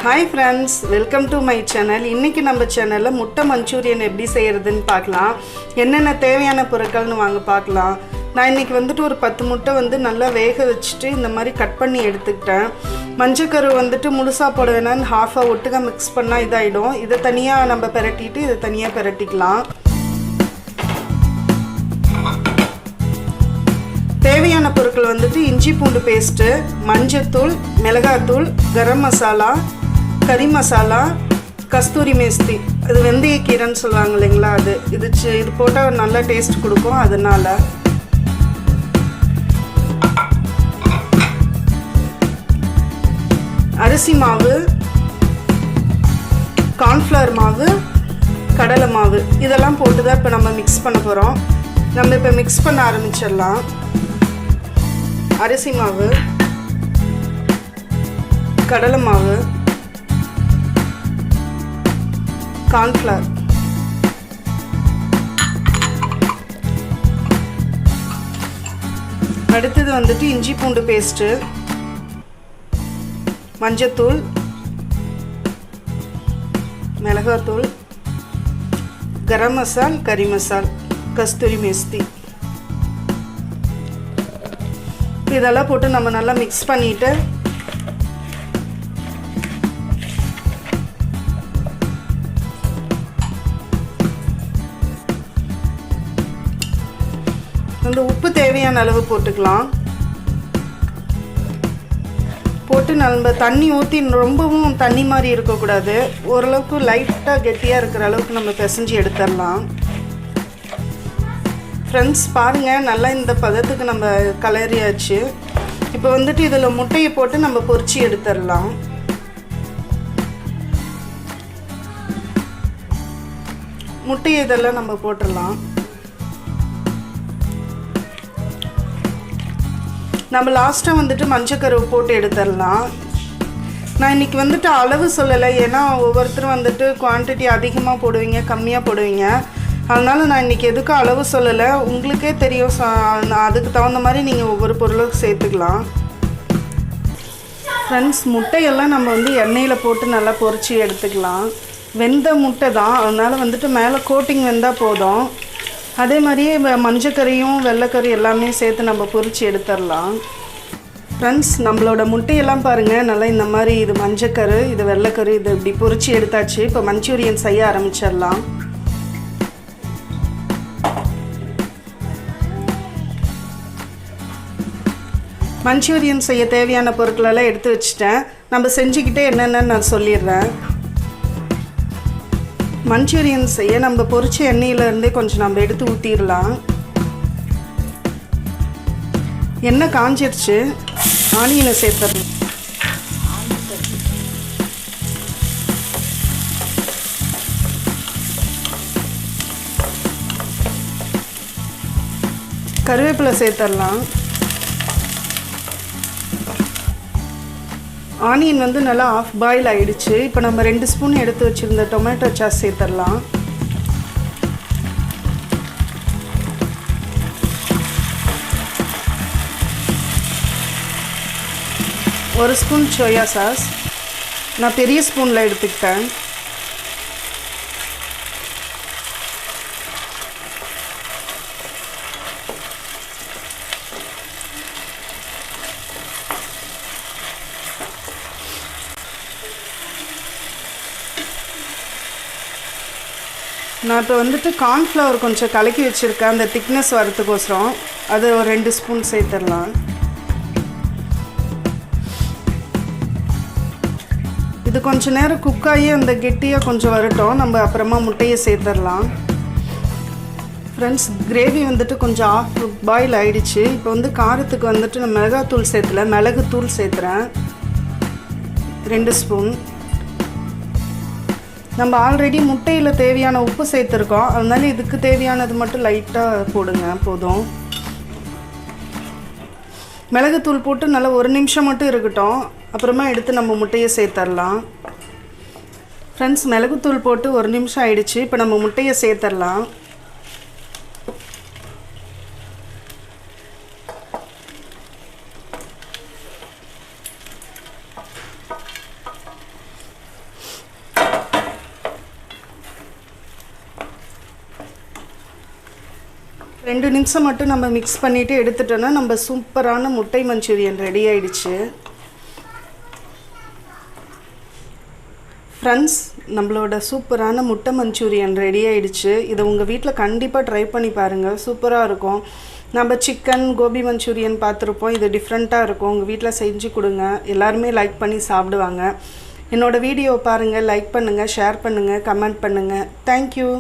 Hi friends, welcome to my channel. இன்னைக்கு நம்ம சேனல்ல முட்டை மஞ்சூரியன் எப்படி செய்யறதுன்னு பார்க்கலாம். என்னென்ன தேவையான பொருட்கள்னு வாங்க பார்க்கலாம். நான் இன்னைக்கு வந்துட்டு ஒரு 10 முட்டை வந்து நல்லா வேக வச்சிட்டு இந்த மாதிரி கட் பண்ணி எடுத்துக்கிட்டேன். மஞ்சக்கரு வந்துட்டு முழுசா போட வேணாம், ஹாஃபா ஒட்டுக்கா mix பண்ணா இதாயிடும். இத தனியா நம்ம பிரட்டிட்டு இத தனியா பிரட்டிக்கலாம். தேவையான பொருட்கள் வந்துட்டு இஞ்சி பூண்டு பேஸ்ட், மஞ்சள்தூள், மிளகாய்த்தூள், கரம் மசாலா, கறி மசாலா, கஸ்தூரி மேஸ்தி, அது வெந்தயக்கீரைன்னு சொல்லுவாங்க இல்லைங்களா, அது இது போட்டால் நல்லா டேஸ்ட் கொடுக்கும். அதனால அரிசி மாவு, கார்ன்ஃப்ளவர் மாவு, கடலை மாவு இதெல்லாம் போட்டு தான் இப்போ நம்ம மிக்ஸ் பண்ண போகிறோம். நம்ம இப்போ மிக்ஸ் பண்ண ஆரம்பிச்சிடலாம். அரிசி மாவு, கடலை மாவு, கார்ன்ஃப்ளவர், அடுத்தது வந்துட்டு இஞ்சி பூண்டு பேஸ்ட்டு, மஞ்சத்தூள், மிளகாத்தூள், கரம் மசால், கறி மசால், கஸ்தூரி மேஸ்தி இதெல்லாம் போட்டு நம்ம நல்லா மிக்ஸ் பண்ணிட்டு அந்த உப்பு தேவையான அளவு போட்டுக்கலாம். போட்டு நம்ம தண்ணி ஊற்றி ரொம்பவும் தண்ணி மாதிரி இருக்கக்கூடாது, ஓரளவுக்கு லைட்டாக கெட்டியாக இருக்கிற அளவுக்கு நம்ம பிசைஞ்சு எடுத்துடலாம். ஃப்ரெண்ட்ஸ் பாருங்கள், நல்லா இந்த பதத்துக்கு நம்ம கலரியாச்சு. இப்போ வந்துட்டு இதில் முட்டையை போட்டு நம்ம பொரிச்சு எடுத்துடலாம். முட்டையை இதெல்லாம் நம்ம போட்டுடலாம். நம்ம லாஸ்ட்டாக வந்துட்டு மஞ்சக்கருவை போட்டு எடுத்துடலாம். நான் இன்றைக்கி வந்துட்டு அளவு சொல்லலை, ஏன்னா ஒவ்வொருத்தரும் வந்துட்டு குவான்டிட்டி அதிகமாக போடுவீங்க, கம்மியாக போடுவீங்க. அதனால் நான் இன்றைக்கி எதுக்கும் அளவு சொல்லலை, உங்களுக்கே தெரியும். அதுக்கு தகுந்த மாதிரி நீங்கள் ஒவ்வொரு பொருளும் சேர்த்துக்கலாம். ஃப்ரெண்ட்ஸ், முட்டையெல்லாம் நம்ம வந்து எண்ணெயில் போட்டு நல்லா பொரிச்சு எடுத்துக்கலாம். வெந்த முட்டை தான், அதனால் வந்துட்டு மேலே கோட்டிங் வெந்தால் போதும். அதே மாதிரியே மஞ்சக்கறியும் வெள்ளைக்கறி எல்லாமே சேர்த்து நம்ம பொரிச்சு எடுத்துடலாம். ஃப்ரெண்ட்ஸ், நம்மளோட முட்டையெல்லாம் பாருங்கள், நல்லா இந்த மாதிரி இது மஞ்சக்கரு, இது வெள்ளைக்கறி, இது இப்படி பொரிச்சு எடுத்தாச்சு. இப்போ மஞ்சூரியன் செய்ய ஆரம்பிச்சிடலாம். மஞ்சூரியன் செய்ய தேவையான பொருட்களெல்லாம் எடுத்து வச்சுட்டேன். நம்ம செஞ்சுக்கிட்டே என்னென்னு நான் சொல்லிடுறேன். மஞ்சூரியன் செய்ய நம்ம பொரிச்ச எண்ணெயிலேருந்தே கொஞ்சம் நம்ம எடுத்து ஊற்றிடலாம். எண்ணெய் காஞ்சிருச்சு, ஆனியனை சேர்த்துடலாம். கருவேப்பிலை சேர்த்துடலாம். ஆனியன் வந்து நல்லா ஆஃப் பாயில் ஆகிடுச்சு. இப்போ நம்ம 2 ஸ்பூன் எடுத்து வச்சுருந்த டொமேட்டோ சாஸ் சேர்த்துடலாம். ஒரு ஸ்பூன் சோயா சாஸ், நான் பெரிய ஸ்பூனில் எடுத்துக்கிட்டேன். நான் இப்போ வந்துட்டு கார்ன்ஃப்ளவர் கொஞ்சம் கலக்கி வச்சுருக்கேன், அந்த திக்னஸ் வரத்துக்கோசரம். அது ஒரு 2 ஸ்பூன் சேர்த்துடலாம். இது கொஞ்சம் நேரம் குக்காகி அந்த கெட்டியாக கொஞ்சம் வரட்டும், நம்ம அப்புறமா முட்டையை சேர்த்துடலாம். ஃப்ரெண்ட்ஸ், கிரேவி வந்துட்டு கொஞ்சம் ஆஃப் பாயில் ஆகிடுச்சு. இப்போ வந்து காரத்துக்கு வந்துட்டு நான் மிளகாத்தூள் சேர்த்துல, மிளகுத்தூள் சேர்த்துறேன் 2 ஸ்பூன். நம்ம ஆல்ரெடி முட்டையில் தேவையான உப்பு சேர்த்துருக்கோம், அதனால இதுக்கு தேவையானது மட்டும் லைட்டாக போடுங்க, போதும். மிளகுத்தூள் போட்டு நல்லா 1 நிமிஷம் மட்டும் இருக்கட்டும், அப்புறமா எடுத்து நம்ம முட்டையை சேர்த்துடலாம். ஃப்ரெண்ட்ஸ், மிளகுத்தூள் போட்டு 1 நிமிஷம் ஆயிடுச்சு. இப்போ நம்ம முட்டையை சேர்த்துடலாம். 2 நிமிஷம் மட்டும் நம்ம மிக்ஸ் பண்ணிவிட்டு எடுத்துட்டோன்னா நம்ம சூப்பரான முட்டை மஞ்சூரியன் ரெடி ஆயிடுச்சு. ஃப்ரெண்ட்ஸ், நம்மளோட சூப்பரான முட்டை மஞ்சூரியன் ரெடி ஆயிடுச்சு. இதை உங்கள் வீட்டில் கண்டிப்பாக ட்ரை பண்ணி பாருங்கள், சூப்பராக இருக்கும். நம்ம சிக்கன் கோபி மஞ்சூரியன் பார்த்துருப்போம், இது டிஃப்ரெண்ட்டாக இருக்கும். உங்கள் வீட்டில் செஞ்சு கொடுங்க, எல்லாருமே லைக் பண்ணி சாப்பிடுவாங்க. என்னோடய வீடியோ பாருங்கள், லைக் பண்ணுங்கள், ஷேர் பண்ணுங்கள், கமெண்ட் பண்ணுங்கள். தேங்க்யூ.